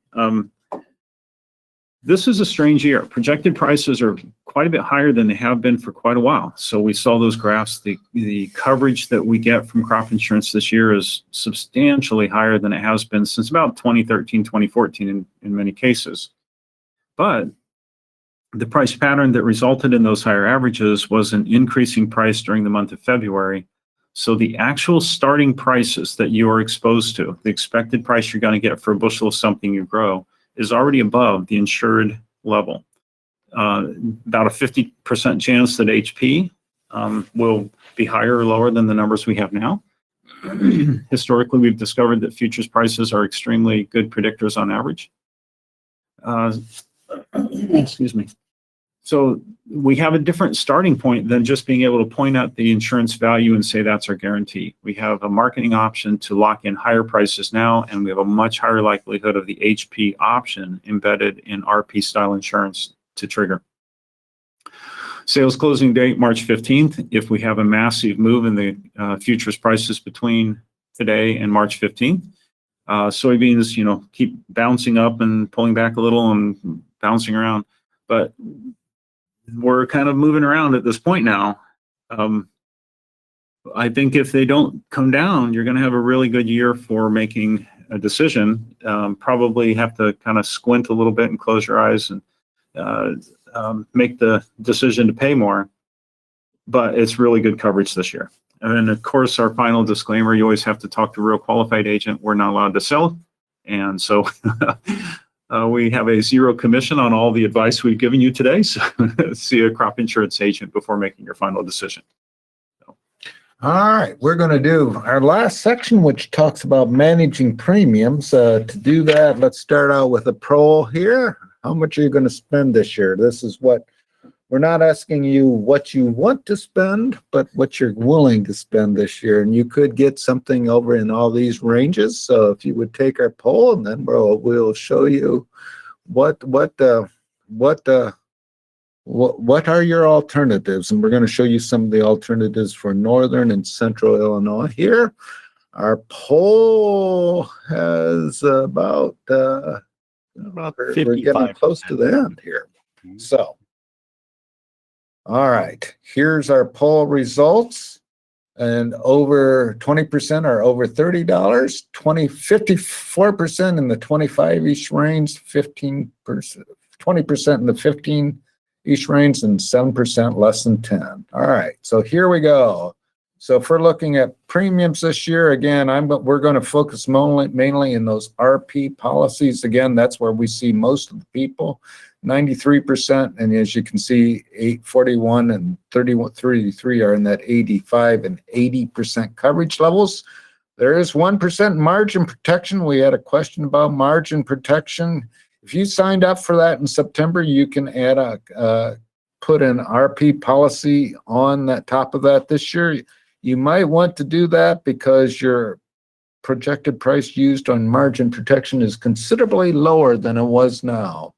This is a strange year. Projected prices are quite a bit higher than they have been for quite a while. So we saw those graphs. The coverage that we get from crop insurance this year is substantially higher than it has been since about 2013, 2014 in many cases. But the price pattern that resulted in those higher averages was an increasing price during the month of February. So the actual starting prices that you are exposed to, the expected price you're going to get for a bushel of something you grow, is already above the insured level. About a 50% chance that HP will be higher or lower than the numbers we have now. Historically, we've discovered that futures prices are extremely good predictors on average. Excuse me. So we have a different starting point than just being able to point out the insurance value and say that's our guarantee. We have a marketing option to lock in higher prices now, and we have a much higher likelihood of the HP option embedded in RP style insurance to trigger. Sales closing date, March 15th. If we have a massive move in the futures prices between today and March 15th, soybeans, keep bouncing up and pulling back a little and bouncing around, but we're kind of moving around at this point now. I think if they don't come down, you're going to have a really good year for making a decision. Probably have to kind of squint a little bit and close your eyes and make the decision to pay more. But it's really good coverage this year. And then, of course, our final disclaimer, you always have to talk to a real qualified agent. We're not allowed to sell. And so we have a zero commission on all the advice we've given you today. So see a crop insurance agent before making your final decision. All right, we're going to do our last section, which talks about managing premiums. To do that, let's start out with a pro here. How much are you going to spend this year? This is what we're not asking you what you want to spend, but what you're willing to spend this year. And you could get something over in all these ranges. So if you would take our poll, and then we'll show you what are your alternatives. And we're going to show you some of the alternatives for northern and central Illinois here. Our poll has about we're getting close to the end here. So, all right, here's our poll results. And over 20% are over $30, 54% in the 25-ish range, 15%, 20% in the 15-ish range, and 7% less than 10. All right, so here we go. So if we're looking at premiums this year, again, we're going to focus mainly in those RP policies. Again, that's where we see most of the people, 93%. And as you can see, 841 and 33 are in that 85 and 80% coverage levels. There is 1% margin protection. We had a question about margin protection. If you signed up for that in September, you can add put an RP policy on that top of that this year. You might want to do that because your projected price used on margin protection is considerably lower than it was now.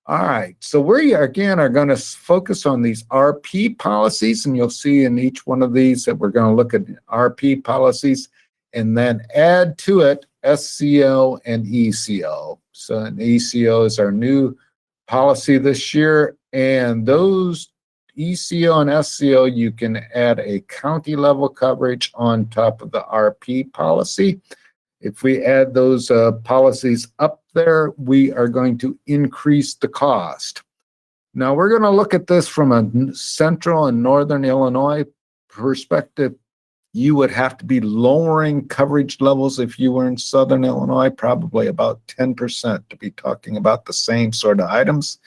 All right, so we again are going to focus on these RP policies, and you'll see in each one of these that we're going to look at RP policies and then add to it SCO and ECO. So an ECO is our new policy this year, and those ECO and SCO, you can add a county level coverage on top of the RP policy. If we add those policies up there, we are going to increase the cost. Now we're going to look at this from a central and northern Illinois perspective. You would have to be lowering coverage levels if you were in southern Illinois, probably about 10% to be talking about the same sort of items.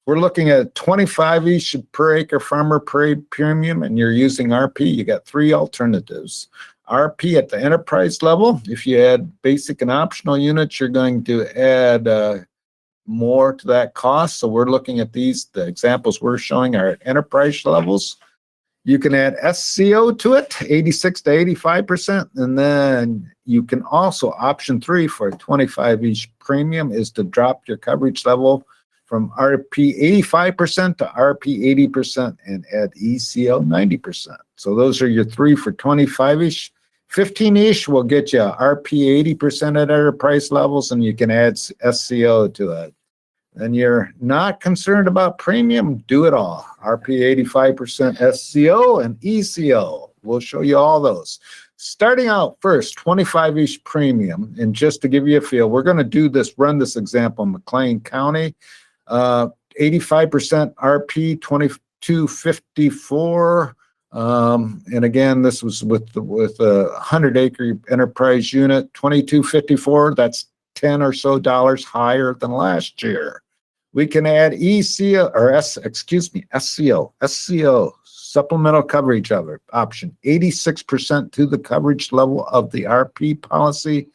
We're looking at 25-ish per acre farmer premium, and you're using RP. You got three alternatives. RP at the enterprise level. If you add basic and optional units, you're going to add more to that cost. So we're looking at these. The examples we're showing are at enterprise levels. You can add SCO to it, 86 to 85%. And then you can also, option 3 for a 25-ish premium is to drop your coverage level from RP 85% to RP 80% and add ECO 90%. So those are your three for 25-ish. 15-ish will get you RP 80% at our price levels, and you can add SCO to that. And you're not concerned about premium, do it all. RP 85% SCO and ECO. We'll show you all those. Starting out first, 25-ish premium. And just to give you a feel, we're going to run this example in McLean County. 85% RP 2254 And again, this was with a 100-acre enterprise unit, 2254. That's 10 or so dollars higher than last year. We can add SCO, supplemental coverage option, 86% to the coverage level of the RP policy.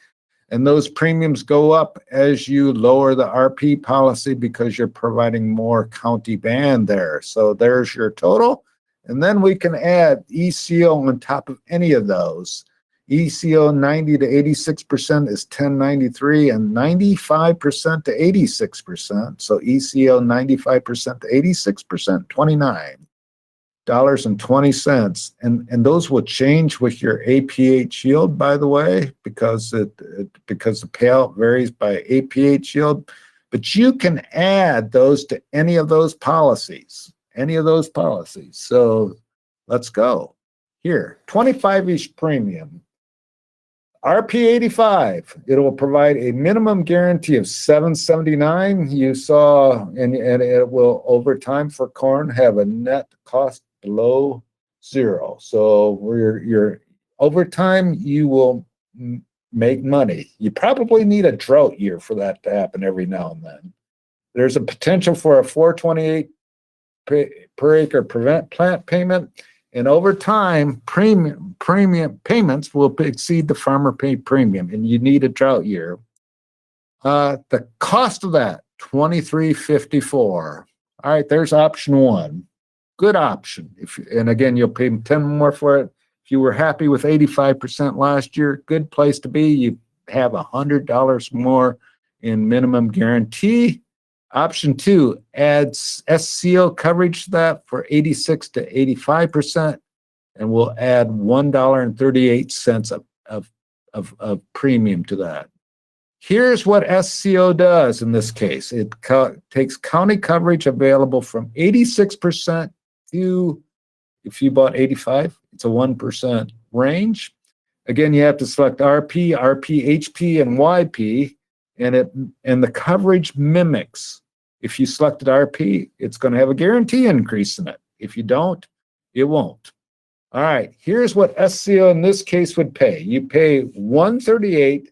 And those premiums go up as you lower the RP policy because you're providing more county band there. So there's your total. And then we can add ECO on top of any of those. ECO 90 to 86% is 1093 and 95% to 86%. So ECO 95% to 86%, $29.20. And those will change with your APH yield, by the way, because the payout varies by APH yield. But you can add those to any of those policies. So let's go. Here, 25-ish premium. RP 85, it will provide a minimum guarantee of $7.79. You saw, and it will, over time for corn, have a net cost below zero. So you're over time, you will make money. You probably need a drought year for that to happen every now and then. There's a potential for a $4.28 per acre plant payment. And over time, premium payments will exceed the farmer pay premium, and you need a drought year. The cost of that, $23.54. All right, there's option one. Good option. And again, you'll pay 10 more for it. If you were happy with 85% last year, good place to be. You have $100 more in minimum guarantee. Option two adds SCO coverage to that for 86 to 85%, and we'll add $1.38 of premium to that. Here's what SCO does in this case. It takes county coverage available from 86% to, if you bought 85, it's a 1% range. Again, you have to select RP, HP, and YP, and the coverage mimics. If you selected RP, it's going to have a guarantee increase in it. If you don't, it won't. All right, here's what SCO in this case would pay. You pay $138,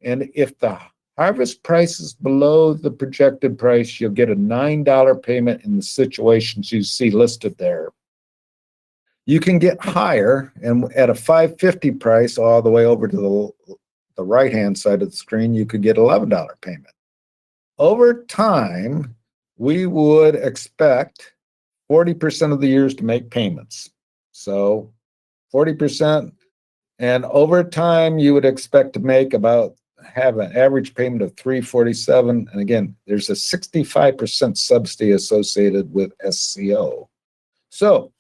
and if the harvest price is below the projected price, you'll get a $9 payment in the situations you see listed there. You can get higher, and at a $5.50 price all the way over to the right-hand side of the screen, you could get $11 payment. Over time, we would expect 40% of the years to make payments. So 40%, and over time, you would expect to have an average payment of $347. And again, there's a 65% subsidy associated with SCO. So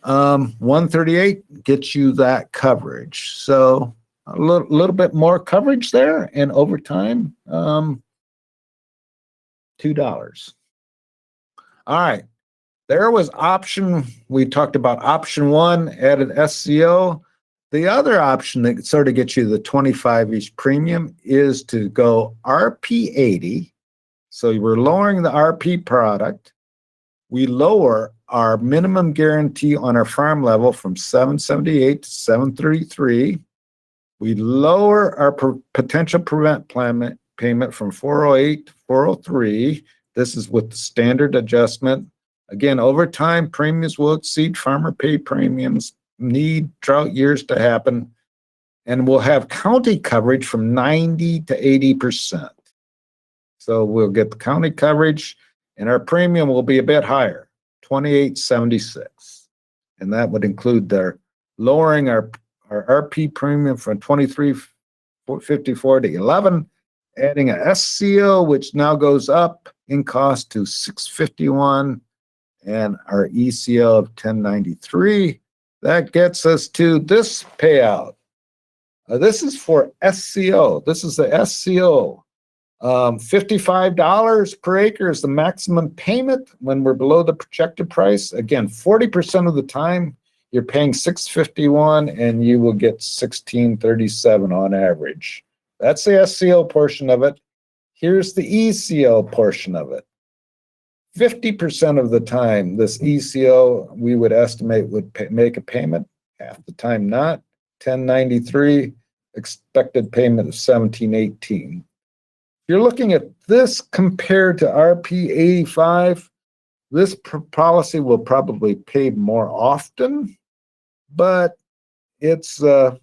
138 gets you that coverage. So a little bit more coverage there, and over time, $2. All right. There was we talked about option one, added SCO. The other option that sort of gets you the 25-ish premium is to go RP 80. So we're lowering the RP product. We lower our minimum guarantee on our farm level from 778 to 733. We lower our potential prevent payment from 408 to 403. This is with the standard adjustment. Again, over time, premiums will exceed farmer pay premiums, need drought years to happen, and we'll have county coverage from 90 to 80%. So we'll get the county coverage, and our premium will be a bit higher, $28.76. And that would include their lowering our RP premium from $23.54 to $11, adding a SCO, which now goes up in cost to $651, and our ECO of $10.93. That gets us to this payout. This is for SCO. This is the SCO. $55 per acre is the maximum payment when we're below the projected price. Again, 40% of the time, you're paying $651, and you will get $16.37 on average. That's the SCO portion of it. Here's the ECO portion of it. 50% of the time, this ECO, we would estimate would make a payment, half the time not. 1093, expected payment of 1718. If you're looking at this compared to RP 85, this policy will probably pay more often, but it's and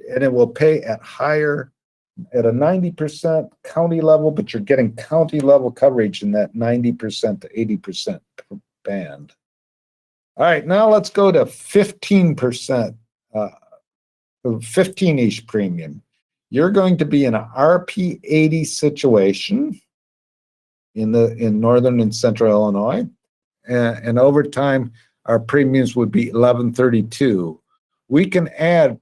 it will pay at a 90% county level, but you're getting county level coverage in that 90% to 80% band. All right, now let's go to 15%, 15-ish premium. You're going to be in an RP 80 situation in northern and central Illinois, and over time our premiums would be 1132. We can add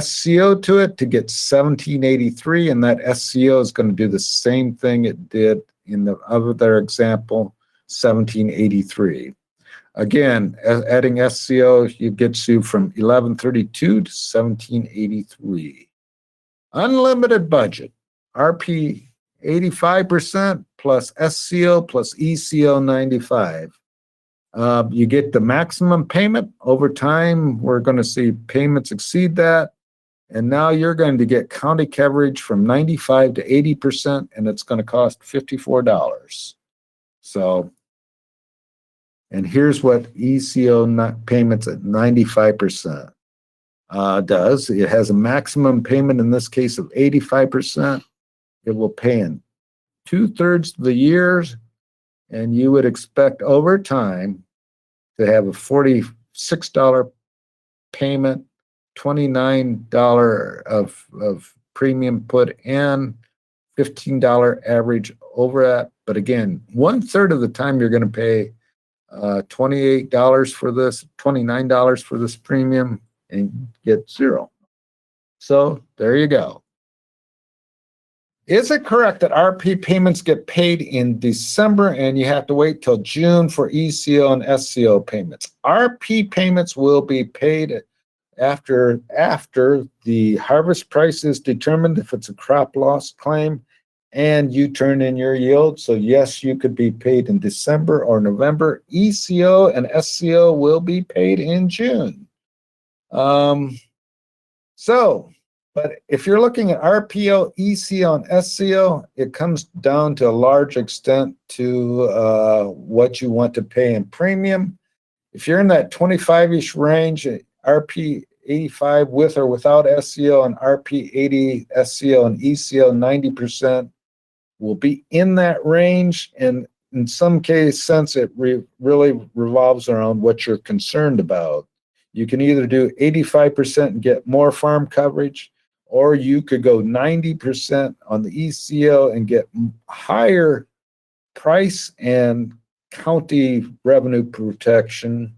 SCO to it to get 1783, and that SCO is going to do the same thing it did in the other example, 1783. Again, adding SCO, you get you from 1132 to 1783. Unlimited budget, RP 85% plus SCO plus ECO 95. You get the maximum payment. Over time, we're going to see payments exceed that. And now you're going to get county coverage from 95 to 80%, and it's going to cost $54. So, and here's what ECO payments at 95% does. It has a maximum payment, in this case, of 85%. It will pay in 2/3 of the years, and you would expect over time to have a $46 payment, $29 of premium put in, $15 average over that. But again, 1/3 of the time you're going to pay $28 for this, $29 for this premium, and get zero. So there you go. Is it correct that RP payments get paid in December and you have to wait till June for ECO and SCO payments? RP payments will be paid after the harvest price is determined, if it's a crop loss claim, and you turn in your yield. So yes, you could be paid in December or November. ECO and SCO will be paid in June. But if you're looking at RPO, ECO, and SCO, it comes down to a large extent to what you want to pay in premium. If you're in that 25-ish range, RP 85 with or without SCO, and RP 80, SCO, and ECO 90% will be in that range. And in some sense, it really revolves around what you're concerned about. You can either do 85% and get more farm coverage, or you could go 90% on the ECO and get higher price and county revenue protection,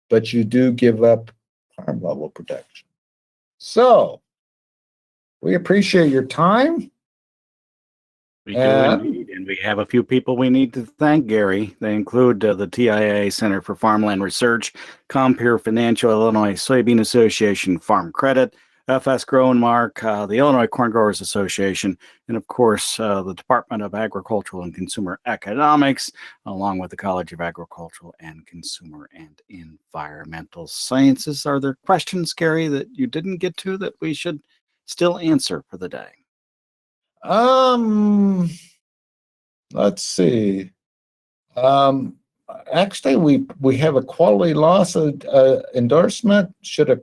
but you do give up farm level protection. So we appreciate your time. We do indeed, and we have a few people we need to thank, Gary. They include the TIA Center for Farmland Research, Compeer Financial, Illinois Soybean Association Farm Credit, FS Grow and Mark, the Illinois Corn Growers Association, and of course, the Department of Agricultural and Consumer Economics, along with the College of Agricultural and Consumer and Environmental Sciences. Are there questions, Gary, that you didn't get to that we should still answer for the day? Let's see. Actually, we have a quality loss endorsement. Should a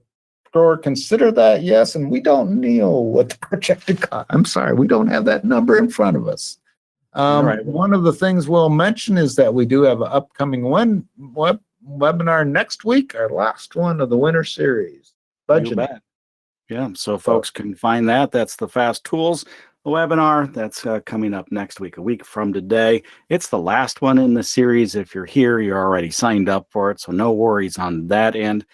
grower consider that? Yes, and we don't know what the projected cost. I'm sorry, we don't have that number in front of us. Right. One of the things we'll mention is that we do have an upcoming webinar next week, our last one of the winter series. You bet. Yeah, so folks can find that. That's the Fast Tools webinar. That's coming up next week, a week from today. It's the last one in the series. If you're here, you're already signed up for it, so no worries on that end.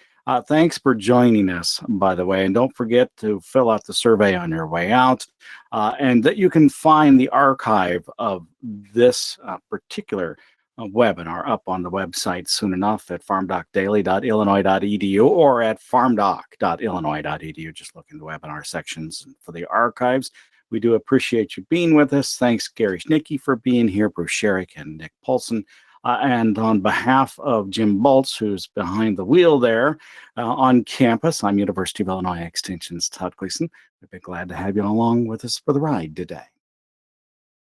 Thanks for joining us, by the way, and don't forget to fill out the survey on your way out, and that you can find the archive of this particular webinar up on the website soon enough at farmdocdaily.illinois.edu or at farmdoc.illinois.edu. Just look in the webinar sections for the archives. We do appreciate you being with us. Thanks, Gary Schnicke, for being here, Bruce Sherrick and Nick Paulson. And on behalf of Jim Baltz, who's behind the wheel there on campus, I'm University of Illinois Extension's Todd Gleason. We've been glad to have you along with us for the ride today.